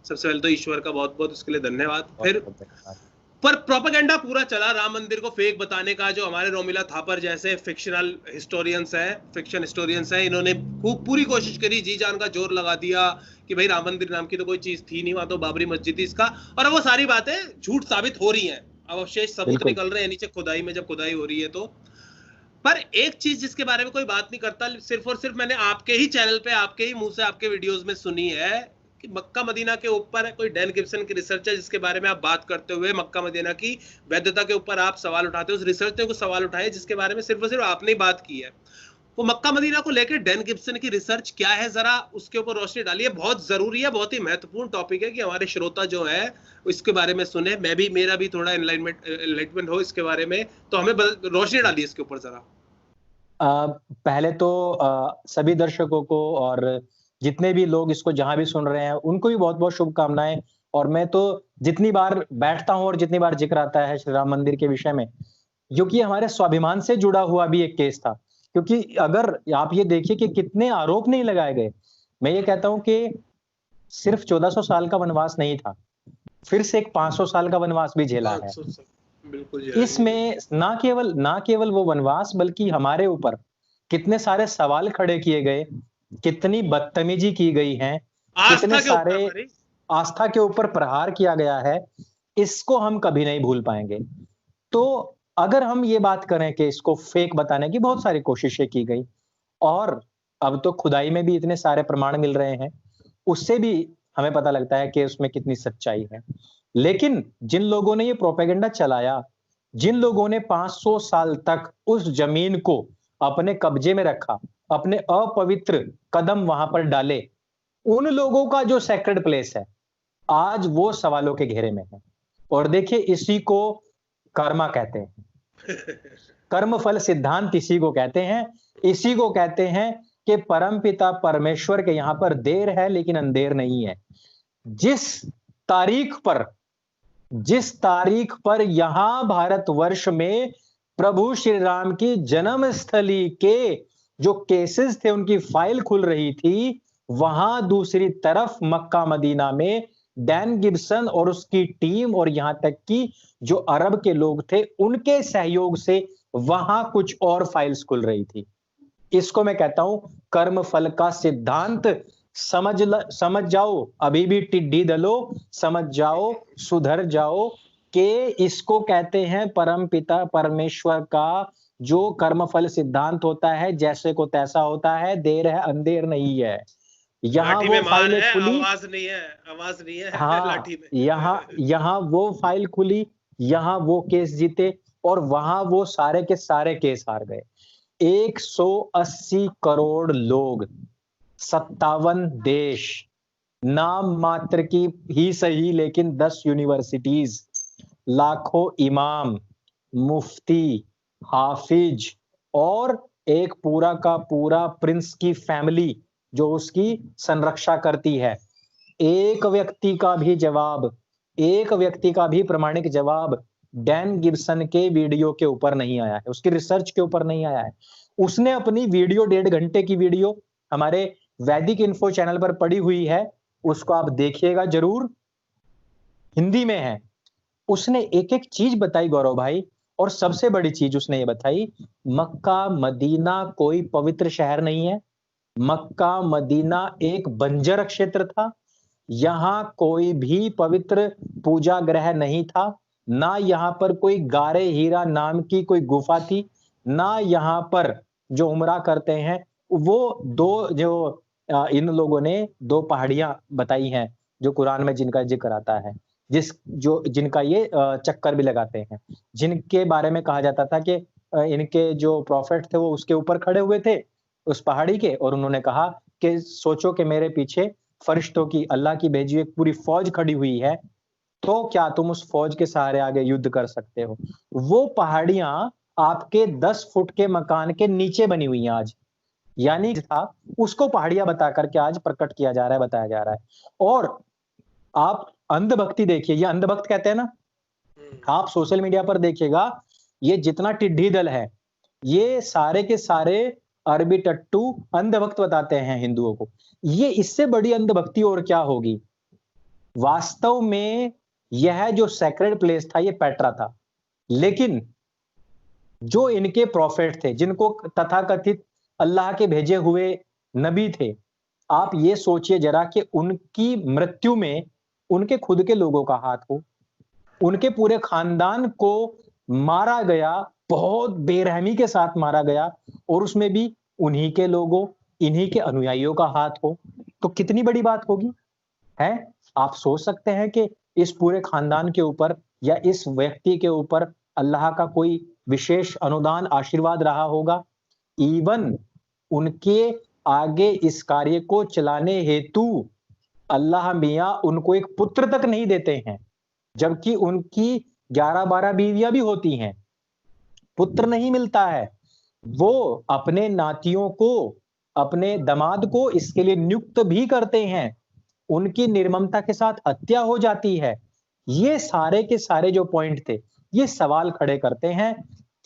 सबसे पहले तो ईश्वर का बहुत बहुत उसके लिए धन्यवाद। फिर पर प्रोपेगेंडा पूरा चला राम मंदिर को फेक बताने का, जो हमारे रोमिला थापर जैसे फिक्शनल हिस्टोरियंस हैं, फिक्शन हिस्टोरियंस हैं, इन्होंने खूब पूरी कोशिश करी, जी जान का जोर लगा दिया कि भाई राम मंदिर नाम की तो कोई चीज थी नहीं, वहां तो बाबरी मस्जिद थी इसका, और अब वो सारी बातें झूठ साबित हो रही हैं। अब अवशेष सबूत निकल रहे हैं नीचे खुदाई में, जब खुदाई हो रही है तो। पर एक चीज जिसके बारे में कोई बात नहीं करता, सिर्फ और सिर्फ मैंने आपके ही चैनल पे, आपके ही मुंह से, आपके वीडियोस में सुनी है कि मक्का मदीना के ऊपर कोई डैन गिब्सन की रिसर्च है, जिसके बारे में आप बात करते हुए मक्का मदीना की वैधता के ऊपर आप सवाल उठाते हो। उस रिसर्च ने कुछ सवाल उठाए जिसके बारे में सिर्फ और सिर्फ आपने ही बात की है। वो मक्का मदीना को लेकर डैन गिब्सन की रिसर्च क्या है, जरा उसके ऊपर रोशनी डालिए। बहुत जरूरी है, बहुत ही महत्वपूर्ण टॉपिक है कि हमारे श्रोता जो है इसके बारे में सुने, मैं भी, मेरा भी थोड़ा एनलाइटमेंट हो इसके बारे में, तो हमें रोशनी डालिए इसके ऊपर जरा। पहले तो सभी दर्शकों को और जितने भी लोग इसको जहां भी सुन रहे हैं उनको भी बहुत बहुत शुभकामनाएं। और मैं तो जितनी बार बैठता हूं और जितनी बार जिक्र आता है श्री राम मंदिर के विषय में, क्योंकि हमारे स्वाभिमान से जुड़ा हुआ भी एक केस था। क्योंकि अगर आप ये देखिए कि कितने आरोप नहीं लगाए गए, मैं ये कहता हूं कि सिर्फ 1400 साल का वनवास नहीं था, फिर से एक 500 साल का वनवास भी झेला है। इसमें ना केवल वो वनवास, बल्कि हमारे ऊपर कितने सारे सवाल खड़े किए गए, कितनी बदतमीजी की गई है, कितने सारे आस्था के ऊपर प्रहार किया गया है, इसको हम कभी नहीं भूल पाएंगे। तो अगर हम ये बात करें कि इसको फेक बताने की बहुत सारी कोशिशें की गई, और अब तो खुदाई में भी इतने सारे प्रमाण मिल रहे हैं, उससे भी हमें पता लगता है कि उसमें कितनी सच्चाई है। लेकिन जिन लोगों ने ये प्रोपेगेंडा चलाया, जिन लोगों ने 500 साल तक उस जमीन को अपने कब्जे में रखा, अपने अपवित्र कदम वहां पर डाले, उन लोगों का जो सैक्रेड प्लेस है आज वो सवालों के घेरे में है। और देखिए, इसी को कर्मा कहते हैं, कर्मफल सिद्धांत इसी को कहते हैं। इसी को कहते हैं कि परमपिता परमेश्वर के यहां पर देर है लेकिन अंधेर नहीं है। जिस तारीख पर यहां भारतवर्ष में प्रभु श्री राम की जन्म स्थली के जो केसेस थे उनकी फाइल खुल रही थी, वहां दूसरी तरफ मक्का मदीना में डैन गिब्सन और उसकी टीम, और यहां तक कि जो अरब के लोग थे उनके सहयोग से वहां कुछ और फाइल्स खुल रही थी। इसको मैं कहता हूं कर्म फल का सिद्धांत। समझ जाओ, अभी भी टिड्डी दलो, समझ जाओ, सुधर जाओ, कि इसको कहते हैं परम पिता परमेश्वर का जो कर्मफल सिद्धांत होता है, जैसे को तैसा होता है, देर है अंधेर नहीं है। यहाँ वो फाइलें खुली, आवाज नहीं है हाँ, लाठी में। यहाँ वो फाइल खुली, यहाँ वो केस जीते, और वहां वो सारे के सारे केस हार गए। 180 करोड़ लोग, 57 देश, नाम मात्र की ही सही लेकिन 10 यूनिवर्सिटीज, लाखों इमाम, मुफ्ती, हाफिज, और एक पूरा का पूरा प्रिंस की फैमिली जो उसकी संरक्षा करती है। एक व्यक्ति का भी जवाब, एक व्यक्ति का भी प्रमाणिक जवाब डैन गिब्सन के वीडियो के ऊपर नहीं आया है, उसकी रिसर्च के ऊपर नहीं आया है। उसने अपनी वीडियो, 1.5 घंटे की वीडियो हमारे वैदिक इन्फो चैनल पर पड़ी हुई है, उसको आप देखिएगा जरूर, हिंदी में है। उसने एक एक चीज बताई गौरव भाई, और सबसे बड़ी चीज उसने ये बताई, मक्का मदीना कोई पवित्र शहर नहीं है। मक्का मदीना एक बंजर क्षेत्र था, यहां कोई भी पवित्र पूजा ग्रह नहीं था, ना यहां पर कोई गारे हीरा नाम की कोई गुफा थी, ना यहां पर जो उमरा करते हैं वो दो, जो इन लोगों ने 2 पहाड़ियां बताई हैं जो कुरान में जिनका जिक्र आता है, जिनका ये चक्कर भी लगाते हैं, जिनके बारे में कहा जाता था कि इनके जो प्रॉफिट थे वो उसके ऊपर खड़े हुए थे उस पहाड़ी के, और उन्होंने कहा कि सोचो कि मेरे पीछे फरिश्तों की, अल्लाह की भेजी हुई एक पूरी फौज खड़ी हुई है, तो क्या तुम उस फौज के सहारे आगे युद्ध कर सकते हो? वो पहाड़ियां आपके 10 फुट के मकान के नीचे बनी हुई हैं आज, यानी था उसको पहाड़ियां बता करके आज प्रकट किया जा रहा है, बताया जा रहा है। और आप अंधभक्ति देखिए, ये अंधभक्त कहते हैं ना, आप सोशल मीडिया पर देखिएगा, ये जितना टिड्डी दल है, ये सारे के सारे अरबी टट्टू अंधभक्त बताते हैं हिंदुओं को। ये इससे बड़ी अंधभक्ति और क्या होगी? वास्तव में यह जो सैक्रेड प्लेस था ये पेट्रा था, लेकिन जो इनके प्रॉफिट थे, जिनको तथाकथित अल्लाह के भेजे हुए नबी थे, आप ये सोचिए जरा कि उनकी मृत्यु में उनके खुद के लोगों का हाथ हो, उनके पूरे खानदान को मारा गया, बहुत बेरहमी के साथ मारा गया, और उसमें भी उन्हीं के लोगों, इन्हीं के अनुयायियों का हाथ हो, तो कितनी बड़ी बात होगी, है? आप सोच सकते हैं कि इस पूरे खानदान के ऊपर या इस व्यक्ति के ऊपर अल्लाह का कोई विशेष अनुदान, आशीर्वाद रहा होगा। इवन उनके आगे इस कार्य को चलाने हेतु अल्लाह मियाँ उनको एक पुत्र तक नहीं देते हैं, जबकि उनकी 11-12 बीवियां भी होती हैं, पुत्र नहीं मिलता है। वो अपने नातियों को, अपने दामाद को इसके लिए नियुक्त भी करते हैं, उनकी निर्ममता के साथ हत्या हो जाती है। ये सारे के सारे जो पॉइंट थे, ये सवाल खड़े करते हैं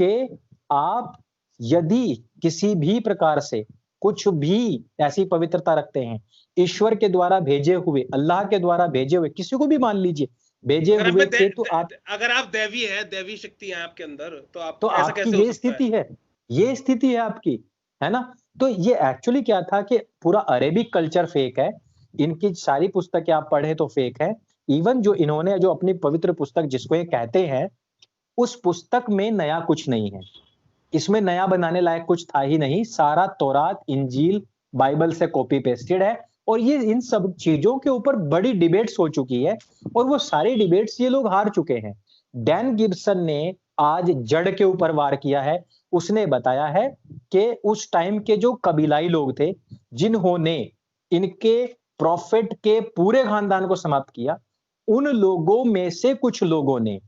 कि आप यदि किसी भी प्रकार से कुछ भी ऐसी पवित्रता रखते हैं, ईश्वर के द्वारा भेजे हुए, अल्लाह के द्वारा भेजे हुए, किसी को भी मान लीजिए भेजे हुए थे, तो आप अगर आप दैवी है, दैवी शक्ति है आपके अंदर, तो आप तो ऐसा आपकी कैसे हो ये सकता है? स्थिति है, ये स्थिति है आपकी, है ना? तो ये एक्चुअली क्या था कि पूरा अरेबिक कल्चर फेक है, इनकी सारी पुस्तकें आप पढ़े तो फेक है। इवन जो इन्होंने जो अपनी पवित्र पुस्तक जिसको ये कहते हैं, उस पुस्तक में नया कुछ नहीं है। इसमें नया बनाने लायक कुछ था ही नहीं, सारा तौरात, इंजील, बाइबल से कॉपी पेस्टेड है, और ये इन सब चीजों के ऊपर बड़ी डिबेट्स हो चुकी है, और वो सारी डिबेट्स ये लोग हार चुके हैं। डैन गिब्सन ने आज जड़ के ऊपर वार किया है। उसने बताया है कि उस टाइम के जो कबीलाई लोग थे, जिन्होंने इनके प्रॉफिट के पूरे खानदान को समाप्त किया, उन लोगों में से कुछ लोगों ने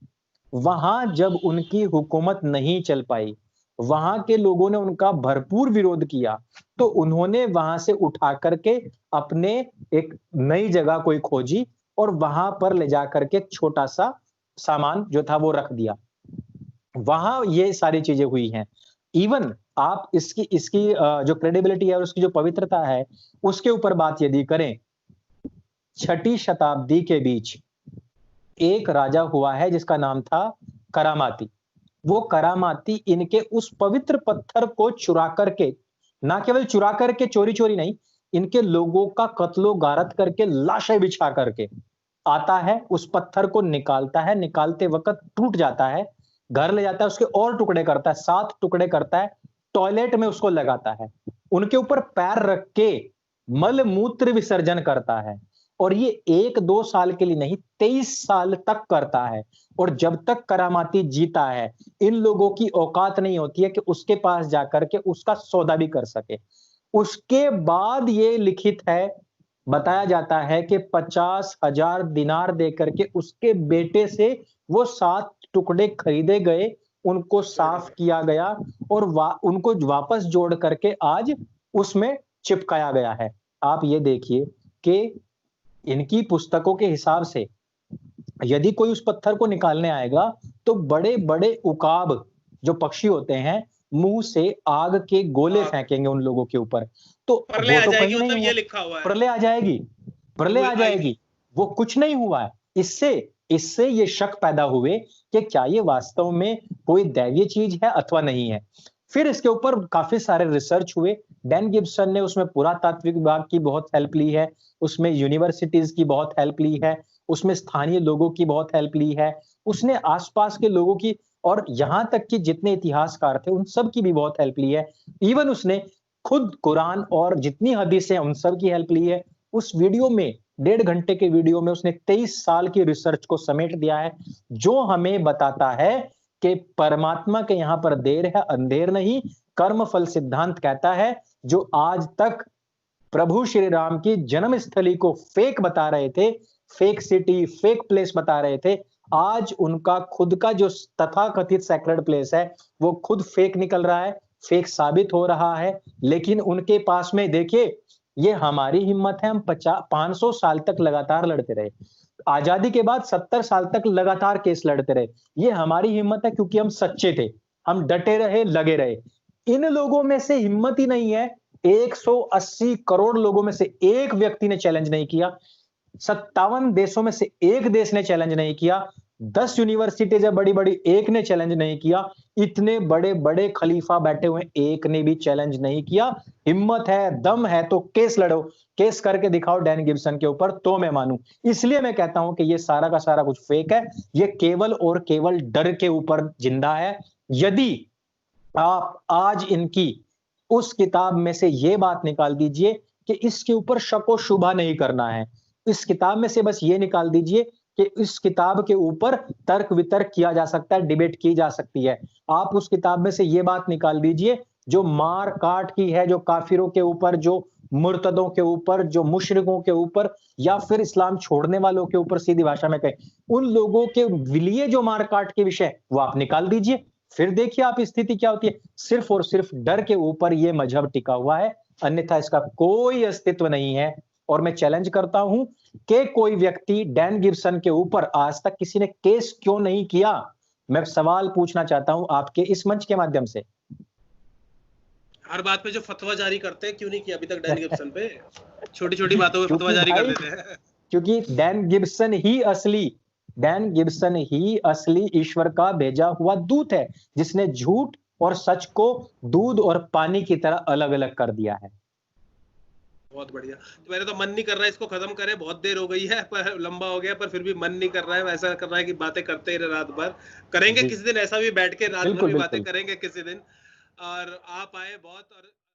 वहां जब उनकी हुकूमत नहीं चल पाई, वहां के लोगों ने उनका भरपूर विरोध किया, तो उन्होंने वहां से उठा करके अपने एक नई जगह कोई खोजी और वहां पर ले जाकर के छोटा सा सामान जो था वो रख दिया। वहां ये सारी चीजें हुई हैं। इवन आप इसकी इसकी जो क्रेडिबिलिटी है और उसकी जो पवित्रता है, उसके ऊपर बात यदि करें, 6ठी शताब्दी के बीच एक राजा हुआ है जिसका नाम था करामाती। वो करामाती इनके उस पवित्र पत्थर को चुरा करके, ना केवल चुरा करके, चोरी-चोरी नहीं, इनके लोगों का कत्लो गारत करके, लाशें बिछा करके आता है, उस पत्थर को निकालता है, निकालते वक़्त टूट जाता है, घर ले जाता है, उसके और टुकड़े करता है, 7 टुकड़े करता है, टॉयलेट में उसको लगाता है, उनके ऊपर पैर रख के मल-मूत्र विसर्जन करता है, और ये 1-2 साल के लिए नहीं, 23 साल तक करता है। और जब तक करामाती जीता है, इन लोगों की औकात नहीं होती है कि उसके पास जाकर के उसका सौदा भी कर सके। उसके बाद ये लिखित है, बताया जाता है कि 50,000 दिनार देकर के उसके बेटे से वो 7 टुकड़े खरीदे गए, उनको साफ किया गया और उनको वापस जोड़ करके आज उसमें चिपकाया गया है। आप ये देखिए कि इनकी पुस्तकों के हिसाब से यदि कोई उस पत्थर को निकालने आएगा, तो बड़े-बड़े उकाब जो पक्षी होते हैं, मुँह से आग के गोले फेंकेंगे उन लोगों के ऊपर। तो प्रलय वो आ तो जाएगी, कहीं नहीं मतलब हुआ। ये लिखा हुआ है। प्रलय आ जाएगी, प्रलय आ जाएगी। वो कुछ नहीं हुआ है। इससे इससे ये शक पैदा हुए कि क्या ये वास्तव में कोई दैवीय चीज़ है अथवा नहीं है। फिर इसके ऊपर काफ़ी सारे रिसर्च हुए। डैन गिब्सन ने उसमें पुरातात्विक विभाग की बहुत हेल्प ली है, उसमें यूनिवर्सिटीज़ की बहुत हेल्प ली है, उसमें स्थानीय लोगों की बहुत हेल्प ली है, उसने आस-पास के लोगों की, और यहाँ तक कि जितने इतिहासकार थे, उन सब की भी बहुत हेल्प ली है। इवन उसने खुद कुरान और जितनी हदीसें हैं, उन सब की हेल्प ली है। उस वीडियो में, 1.5 घंटे के वीडियो में उसने 23 साल की रिसर्च को समेट दिया है, जो हमें बताता है कि परमात्मा के यहाँ पर देर है, अंधेर नहीं। कर्म फल सिद्धांत कहता है, जो आज तक प्रभु श्री राम की जन्म स्थली को फेक बता रहे थे, फेक सिटी, फेक प्लेस बता रहे थे, आज उनका खुद का जो तथाकथित सैक्रेड प्लेस है, वो खुद फेक निकल रहा है, फेक साबित हो रहा है। लेकिन उनके पास में देखिए, ये हमारी हिम्मत है, हम 500 साल तक लगातार लड़ते रहे। आजादी के बाद 70 साल तक लगातार केस लड़ते रहे। ये हमारी हिम्मत है क्योंकि हम सच्चे थे, हम डटे रहे, लगे रहे। इन लोगों में से हिम्मत ही नहीं है। 180 करोड़ लोगों में से एक व्यक्ति ने चैलेंज नहीं किया। 57 देशों में से एक देश ने चैलेंज नहीं किया, 10 यूनिवर्सिटीज है बड़ी बड़ी, एक ने चैलेंज नहीं किया, इतने बड़े बड़े खलीफा बैठे हुए एक ने भी चैलेंज नहीं किया। हिम्मत है, दम है तो केस लड़ो, केस करके दिखाओ डैन गिब्सन के ऊपर, तो मैं मानूं। इसलिए मैं कहता हूं कि ये सारा का सारा कुछ फेक है, ये केवल और केवल डर के ऊपर जिंदा है। यदि आप आज इनकी उस किताब में से ये बात निकाल दीजिए कि इसके ऊपर शक व शुबा नहीं करना है, इस किताब में से बस ये निकाल दीजिए कि इस किताब के ऊपर तर्क वितर्क किया जा सकता है, डिबेट की जा सकती है। आप उस किताब में से ये बात निकाल दीजिए जो मार काट की है, जो काफिरों के ऊपर, जो मुर्तदों के ऊपर, जो मुशरिकों के ऊपर, या फिर इस्लाम छोड़ने वालों के ऊपर, सीधी भाषा में कहें उन लोगों के लिए जो मार काट के विषय, वो आप निकाल दीजिए। फिर देखिए आप स्थिति क्या होती है। सिर्फ और सिर्फ डर के ऊपर ये मजहब टिका हुआ है, अन्यथा इसका कोई अस्तित्व नहीं है। और मैं चैलेंज करता हूं कि कोई व्यक्ति डैन गिब्सन के ऊपर आज तक किसी ने केस क्यों नहीं किया। मैं सवाल पूछना चाहता हूं आपके इस मंच के माध्यम से। हर बात पे जो फतवा जारी करते हैं, क्यों नहीं किया अभी तक डैन गिब्सन पे? छोटी छोटी बातों पे फतवा जारी कर देते हैं। क्योंकि डैन गिब्सन ही असली ईश्वर का भेजा हुआ दूत है, जिसने झूठ और सच को दूध और पानी की तरह अलग अलग कर दिया है। बहुत बढ़िया। तो मेरा तो मन नहीं कर रहा है इसको खत्म करें, बहुत देर हो गई है, पर लंबा हो गया, पर फिर भी मन नहीं कर रहा है। ऐसा कर रहा है कि बातें करते ही रहे रात भर। करेंगे किसी दिन ऐसा भी, बैठ के रात भर भी बातें करेंगे किसी दिन। और आप आए बहुत। और